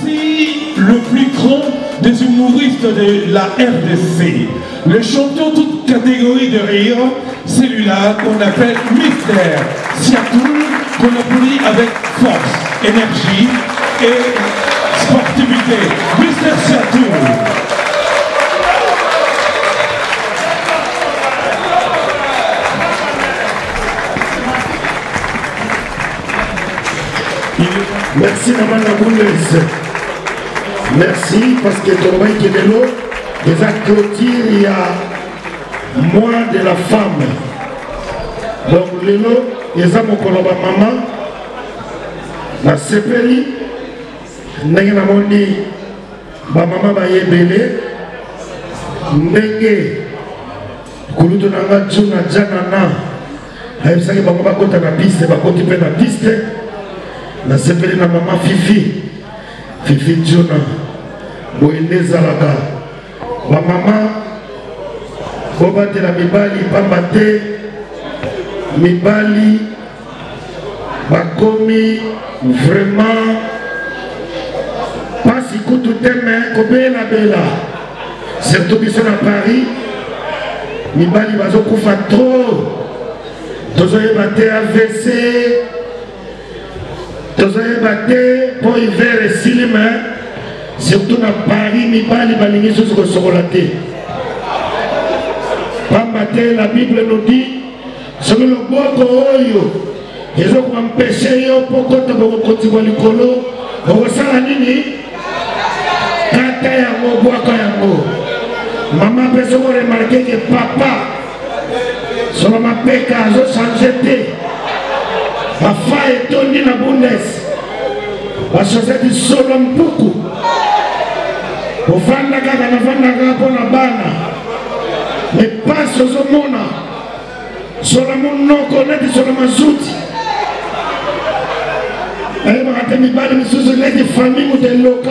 Voici le plus grand des humoristes de la RDC. Le champion toute catégorie de rire, celui-là qu'on appelle Mister Siatoul, qu'on applaudit avec force, énergie et sportivité. Mister Siatoul. Merci Maman Naboules. Merci parce que ton mari qui est de l'eau, les a clôture, il y a moins de la femme. Donc l'élo, les a mon coloba maman, la sepeli, n'est pas mon dit, ma maman va y belé, n'est kulutu nanga juna janana, haïsaki maman va côté la piste, va côté la piste. Na sepeli na mama Fifi Juna boende zalaka ba mama bobate la mibali pambate mibali bakomi vraiment pasi kutu teme kobela bela surtout biso na Paris mibali bazokufa trop tozoyeba te AVC pour hiver et cinéma, surtout dans Paris, mibali balingi sous le sokolaté. Pambate, la Bible nous dit, sur le boko oyo, ils ont empêché yo pour côté de côté de l'écolo, au sala nini, kata yango boako yango. Maman peut se remarquer que papa, sur ma péka, a changé. Ma femme est tombée dans la Bundes. La société solo mpuku. Au vanda kaka na vanda kaka pona bana. Mais pas sur ce monde. Sur le monde non connaît sur le mazout. Elle m'a raté mi bali mi sous les familles ou des locaux.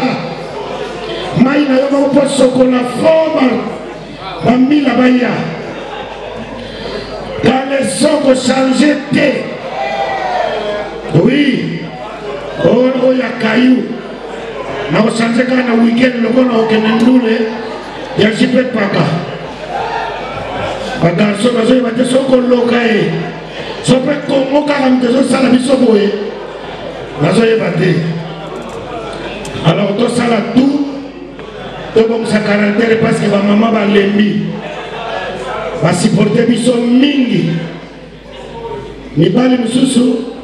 Maïna yoma ko sokola forme. Mami la baya. Dans les sons changé té. Oui, oh ya caillou. Na osanze kana weekend lokona okenendule ya jipe paka. Bagarso bazo bate soko lokae. Sope kongo kaka mtezo sala biso boye. Bazo yebate. Alors to sala tout to bon sa caractère parce que ba maman ba lembi. Ba supporter biso mingi. Ni bali mususu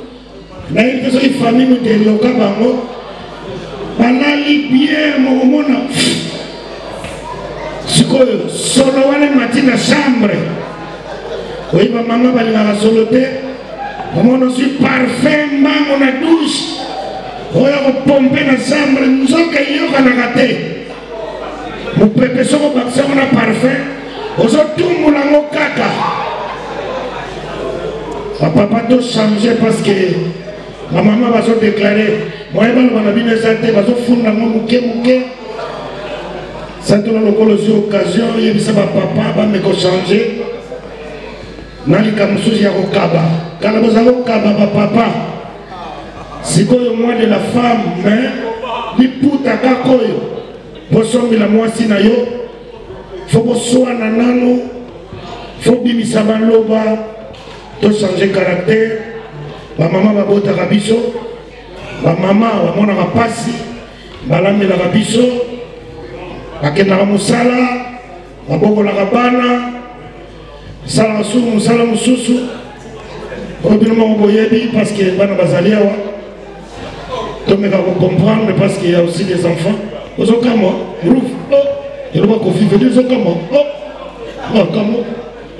na une famille de Lokabango, banali bien momona. Sikoyo solo wale matina chambre. Oui, ma maman balinga soloté. Comment suis parfait mango na douche. Oya ko pomper na chambre nzoka yoka na gate. Mo pepe soko baksa na parfait. Ozo tumula ngo kaka. Papa doit changer parce que ma maman va se déclarer. Moi, je vais se fondre. Ça te donne l'occasion. Il y a papa va me changer. Nalika musuzi ya kokaba. Kana bozalo kaba papa. Sikoyo moi de la femme, mais li puta kakoyo. Bosombi la mwasi na yo. Faut bosoa na nano. Faut bimisa baloba. To changer caractère. Ma maman va botter à biso. Ma maman va mona pasi. Balami la biso. Akena musala. Maboko la bana. Sala su musala mususu. Obino boyebi parce que bana bazalia wa. To me va comprendre parce qu'il y a aussi des enfants. Ozokamo, rouf. Il va confier des ozokamo. Oh, kamo.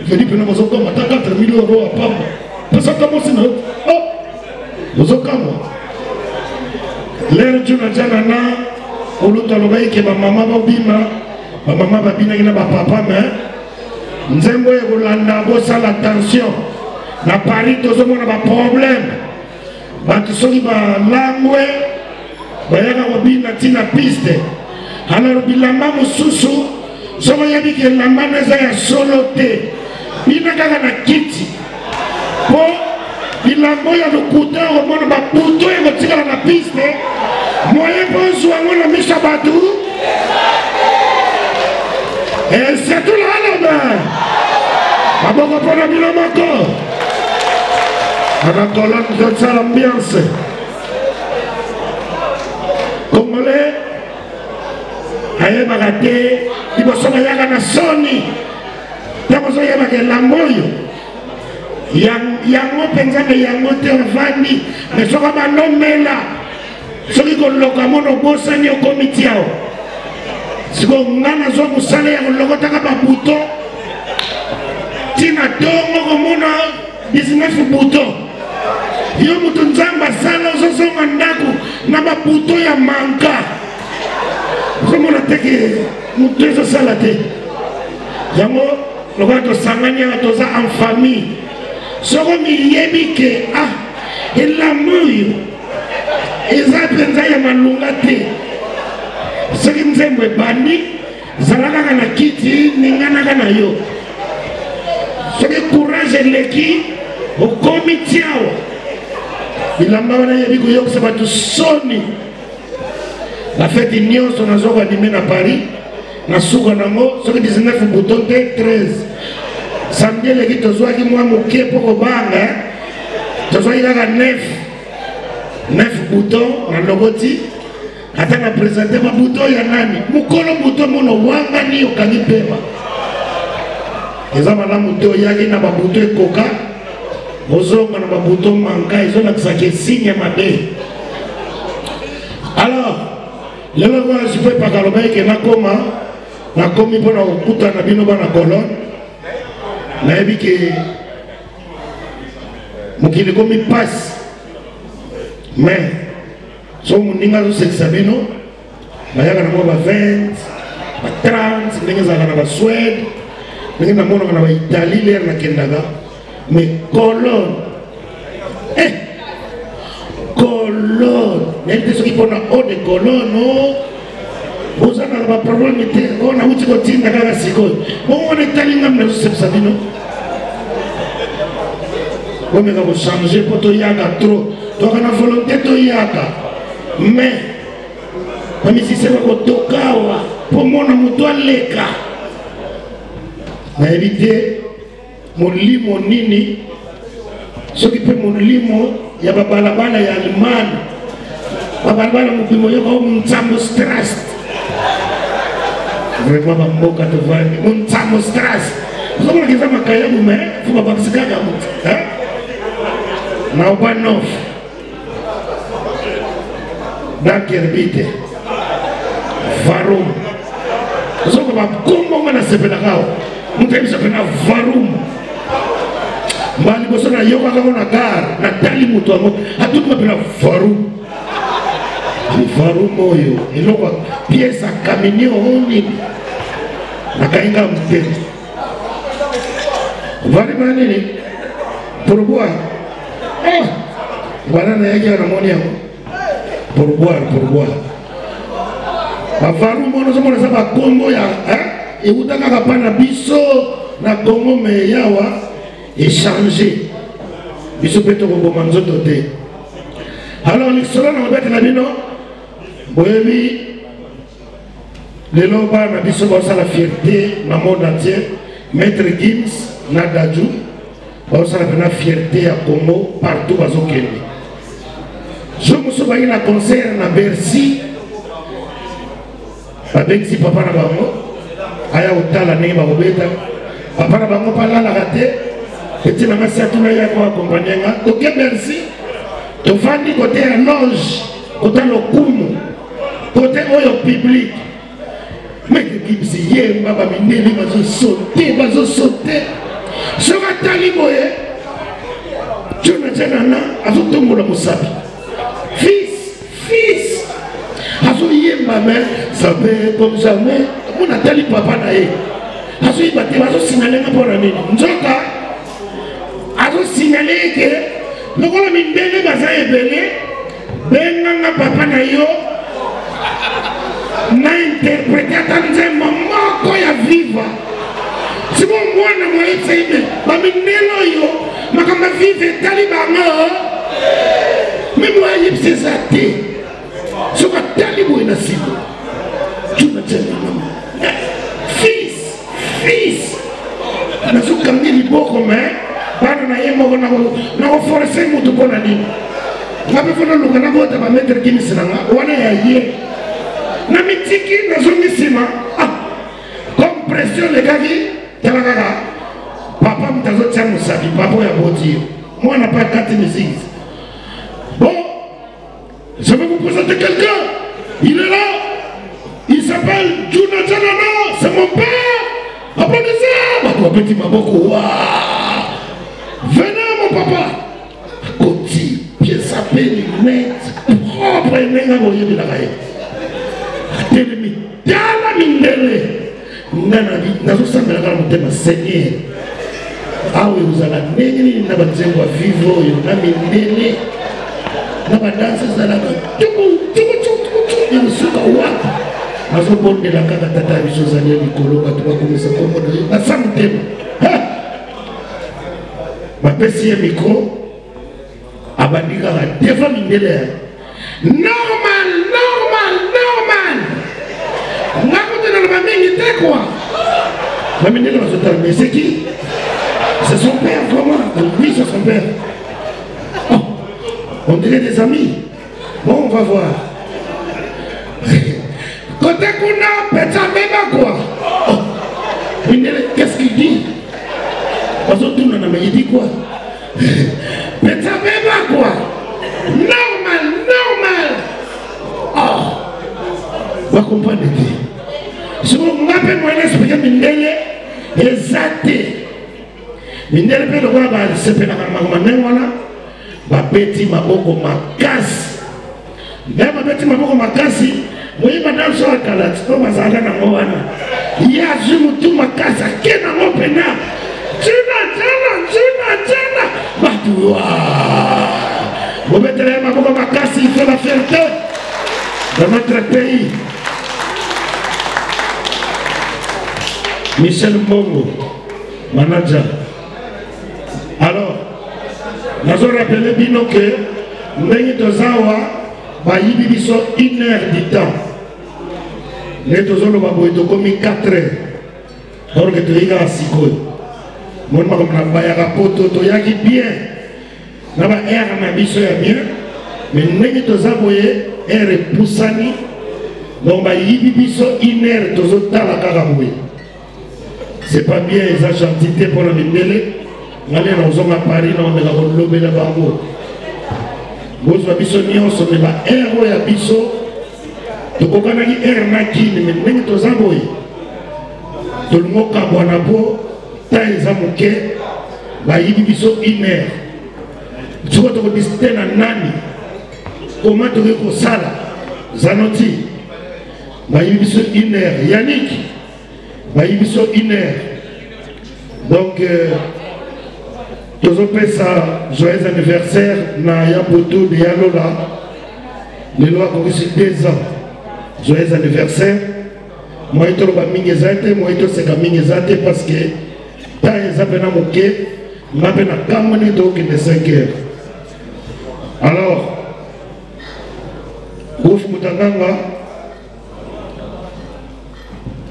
Je dis que nous avons 4 millions d'euros à Pamba. Parce que nous avons nous avons l'air de Janana, au lieu de que ma maman va bima, ma maman va bina qui n'a pas papa, mais nous avons l'attention. Na Paris, nous avons un problème. Nous avons un langue, nous avons une piste. Alors, nous avons un sous-sous. Somo yabi ke la maneza ya solo te. Bina kaka na kiti. Po bilambo ya lokuta omona ba puto e kotika na piste. moyen bonjour on a mis Sabatou et c'est tout là là aboko pona bilomako ana colonne de ça l'ambiance congolais aye bagate liboso bayaka na soni tango zoyebaka elambo oyo yango mpenza me yango te ovandi me soki banomela soki koloka mono obosani okomi tiao siko nga nazwa mosala ya kolokotaka babuto tina dongo komona 19 buto yo moto nzambe asala ozozonga ndako na babuto ya manka ozomona teke moto ezosala te yango lokola tosangani awa toza en famille soko miyebi ke elamu oyo eza mpenza ya malunga te soki nzembo ebandi zala kaka na kiti ninganaka na yo soki courage eleki okomi tiawa bilamba wana yebi koyokisa bato soni bafeti nyonso nazoko anime na Paris nasuka nango soki 19 bouton te 13 samedi eleki tozwaki mwa moke mpo kobanga tozwaki kaka 9 bouton na logoti ata na présente babuton ya nani mokolo buton mono wangani okangi pema eza malamu te oyaki na babuton ekoka ozonga na babuton manka ezolakisaka esigne ya mabe alors lelo wana sipo epaka loba eke nakomi mpona kokuta na bino bana colonne nayebi ke mokili komi pasi mais so moninga azosekisa bino bayaka nango ba 20 ba 30 ndenge ezalaka na basuede ndenge namonaka na baitalie lere nakendaka mais colonne nayebi te soki mpona eau de colonne ozanaka baproblème te o nauti kotinda kaka sikoyo bongo etali ngambi nazosekisa bino omeka kochange mpo toyaka trop toka na volonté toyaka mais bamisise bakotoka awa mpo mona moto aleka nayebi te molimo nini soki mpe molimo ya babalabala ya Allemagne babalabala mobimo yoka o montsambo stras vraiment bamboka tovandi montsambo stras ozomonaka eza makayabu me fo babakisi kaka moto na Obanov Dankerbite Varum ozoko bakombo nga nasepelaka awa moto yebisa mpe na Varum mba liboso nayokaka ngo na gare natali moto yango atuki mape na Varum Varum oyo eloko piese akamini onini nakayinga motema valima nini pourboire wana nayaki na moni yango pourboire bavarum ono ozomona eza bakombo ya euta kaka mpa na biso na Congo me yawa échange biso mpe tokoboma nzoto te alors lisolo na mobetela bino boyebi lelo bana biso baosala fierté na monde entier maître Gims na Dadju baosala mpena fierté ya Congo partout bazokende jo mosusu bangi na concert na Bercy babengisi papa na bango aya kotala ndenge bakobeta papa na bango palalaka te eti na masi atuna yako akompagnenga toke Bercy tofandi kote ya loge kota lokumu kote oyo public maître Gims yemba bamindeli bazosote soki atali boye jona janana azotombola mosapi fils azoyemba me sape comme jamais mona atali papa na ye azoyeba te bazosingalenga mpona nini nzoka azosignale eke lokola mindele baza ebele benganga papa na yo na interprete ata nzembo moko ya viva siko mwana moyebisa ibe bamindele oyo makambo vive etali bango meme wayebisa eza te soka tali boye na sima tuna tena mama fils nazokangi liboko me bana na ye moko nakoforce moto mpona nini nga mpe fona luka nakota bametre kimisi na nga wana ya ye na mitiki nazongi nsima comme pression lekaki tala kaka papa moto azotia mosapi papa oyo aboti yo mwana pa kati misiki. Bon, je vais vous présenter quelqu'un. Il est là. Il s'appelle Juna Janana. C'est mon père. Applaudissez. Petit Maboko. Venez mon papa. Côté, pied sapé, lunettes, propre et nenga voyez de la raie. Telemi. Dala mindele. Nana dit, nazo samela kala mutema Seigneur. Ah oui, vous allez nengi na batzengo wa vivo yo na mindele. Na badanse zalaka tuku suka wapi nazobondela kaka tata biso zali likolo bato bakomisa komona nasa motema bapesi ye mikro abandi kaka defa mindele normal ngakotenala bamingi te kwa bamindele bazotala mais c'est qui? C'est son père vraiment? Oui, c'est son père. On dirait des amis. Bon, on va voir. Côté Kuna, Péta Beba quoi? Qu'est-ce qu'il dit? Il dit quoi? Péta Beba quoi? Normal. Vous comprenez? Si vous m'appelez moi, expliquer Mindele, exacté. Mindele peut le voir, c'est pas la babeti maboko makasi nde babeti maboko makasi moyi madame so akalat o bazala na ngwana ya zimutu makasi ke na ngopena tuna batu bobetele maboko makasi il faut la fierté de notre pays. Michel Mbongo manager. Alors nous avons rappelé bino que ndenge tozawa bayibi biso 1 heure du temps ne tozoloba boye tokomi 4 heures or que toyika sikoyo monima komona bayaka poto toyaki bien na ba aire na biso ya bien mais ndenge toza boye aire epusani donc bayibi biso 1 heure tozotala kaka boye c'est pas bien eza gentité mpona mindele ngale na ozonga Paris na ondela kolobela bango bozwa biso nyonso me ba aire ya biso tokokanaki aire na kini me ndenge toza boye tolingokabwa na po ta eza moke bayibi biso 1 heure soko tokodisite na nani koma tokoki kosala zanoti bayibi biso 1 heure Yannick bayibi biso 1 heure donc tozopesa joyeux anniversaire na Yapoto de Yalola le loi akomisi 2 ans joyeux anniversaire moi toloba mingi eza te moi toseka mingi eza te parce que ta eza pena moke nga mpe na kamoni tokende 5 heures. Alors Wolf Mutanganga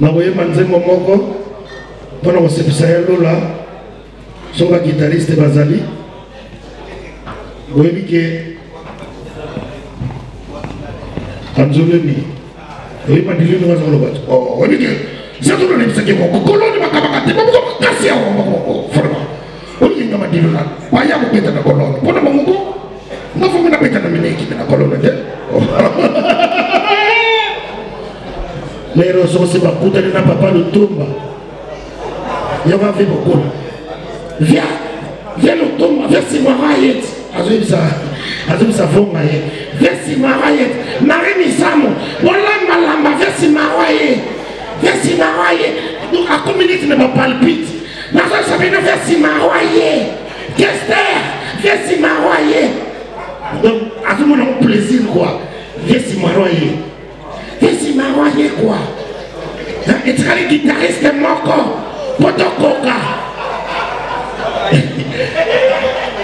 nakoyeba nzembo moko mpona kosepisa Yalola soka guitariste bazali boyebi ke anzolemi oyeba dilini waza koloba oyebi ke zatolo lebisaki koloni makabaka te babuka makasi ya vraiment olingi nga madilona baya kobeta na koloni mpona bango nafongi nabeta na mineki na koloni te lero sokosi bakutani na papa Lutumba yoko avi bokolo viens Lutumba viens Simarayet azobisa vonga ye viens Simarayet Marie Misamo lamba viens Simarayet donc à communauté ne me palpite nazo sabina viens Simarayet Kester viens Simarayet donc azomona mon plaisir quoi viens Simarayet quoi et tu as les guitaristes moko potokoka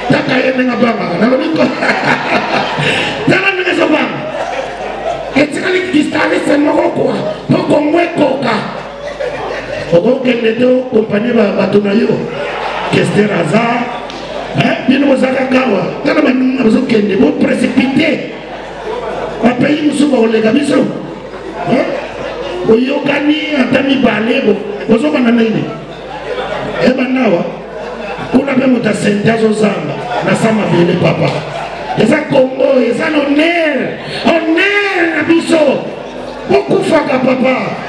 tata yenga baba na lobiko tala nanga sababa et kende to compagnie bato na yo Kester Hazard bino bozaka kawa tala baninga bazokende bo précipité bapayi mosusu bakolega biso oyokani ata mibale bozokana nini ebanawa kuna mpe moto asente azozamba na sa mabele papa eza Congo eza honneur na biso bokufaka papa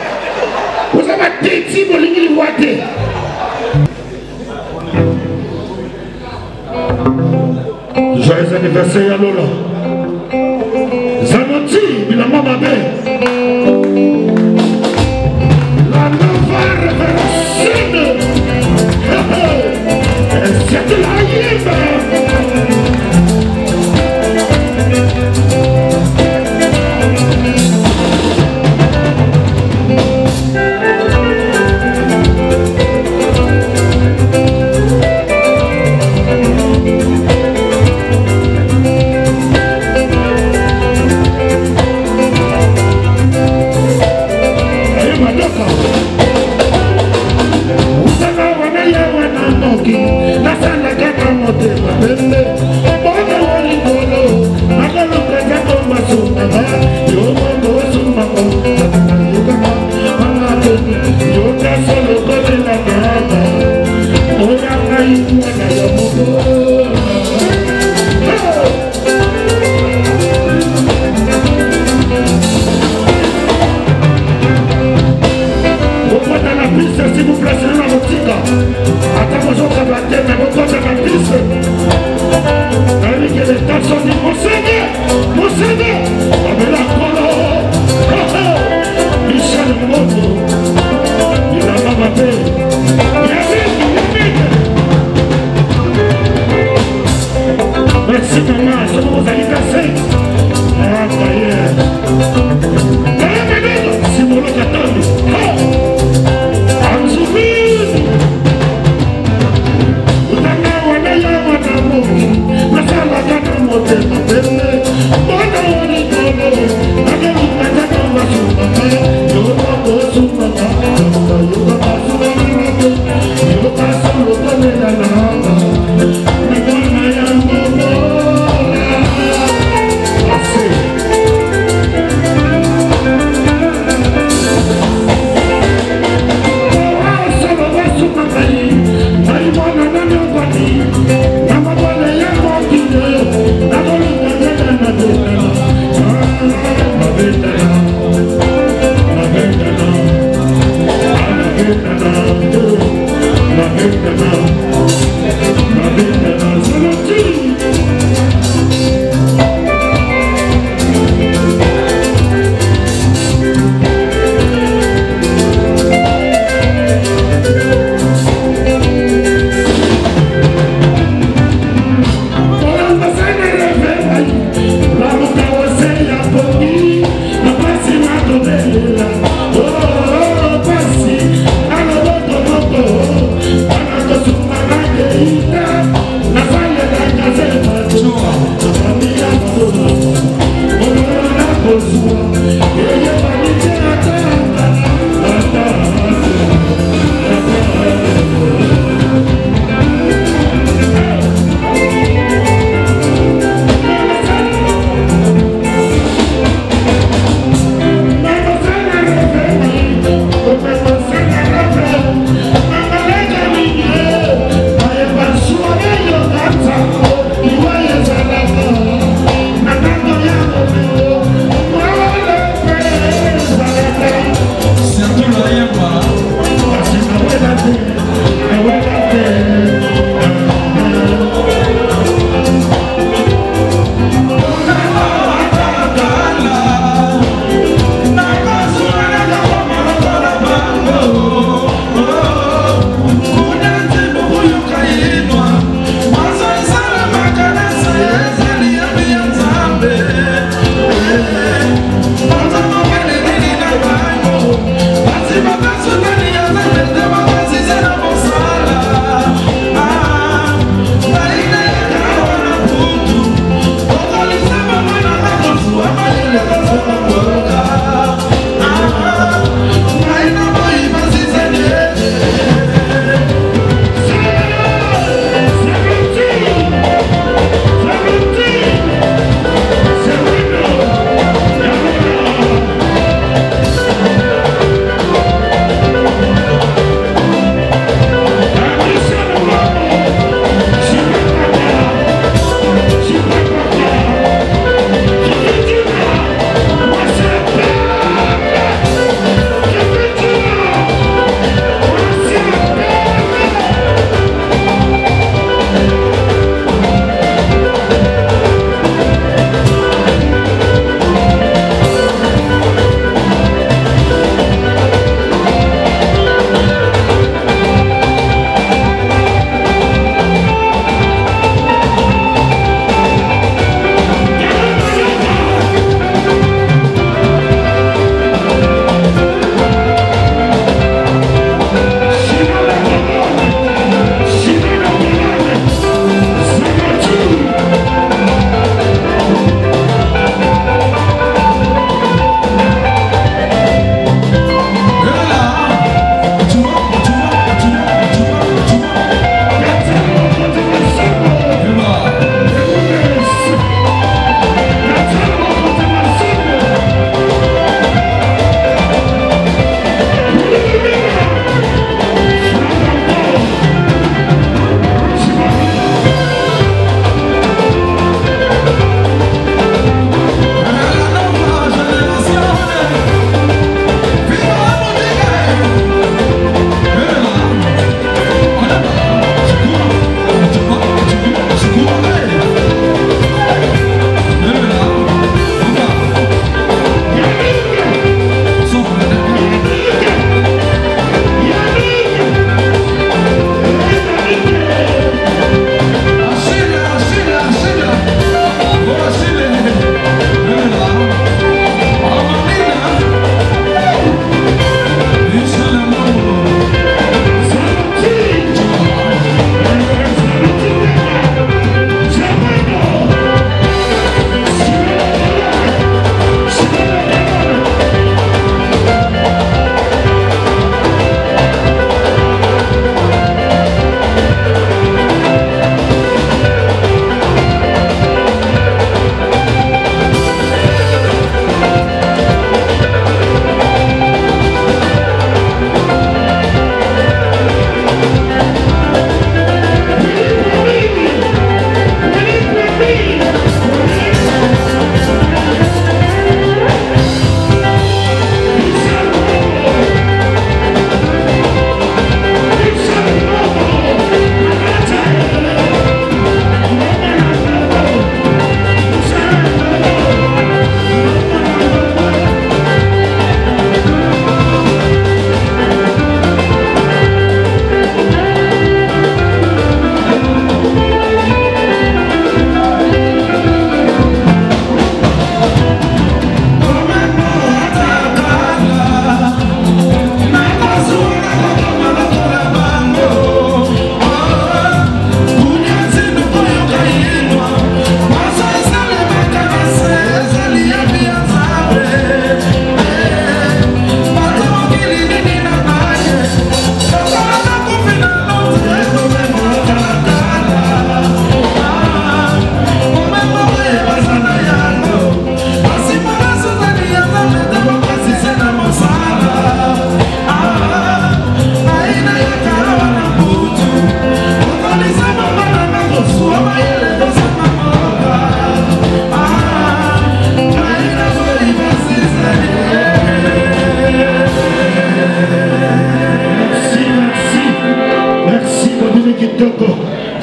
oza bateti bolingi liwa te joyeux anniversaire ya Lola Zanoti bilamba mabe la nova révélation c'est la yéba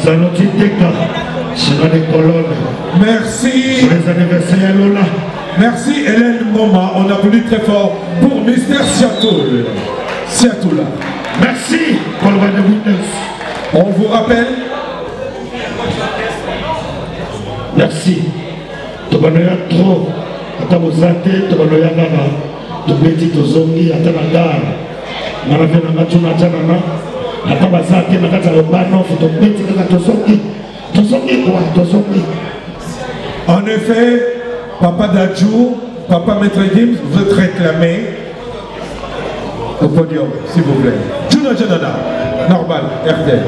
Zanotiteka, Chemin des colonnes. Merci. Joyeux anniversaire Lola. Merci Hélène Moma. On applaudit très fort pour Mr. Seattle. Seattle. Merci pour le de Witness. On vous rappelle. Merci. Tobanoya trop. Ata bozate, tobanoya nana. Tobeti tozongi, ata na gare. Nana vena matuna janana. Ata bazate, nakata rebano, tobeti kaka tozongi. Tozongi quoi, tozongi. En effet, Papa Dadjou, Papa Maître Gims, vous êtes réclamé au podium, s'il vous plaît. Juna Janana, normal, RTL.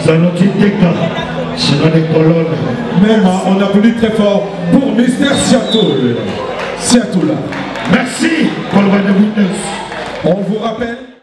Zanotiteka, Chemin des colonnes. Même on applaudit très fort pour Mr. Seattle. Seattle. Merci pour le 29. On vous rappelle.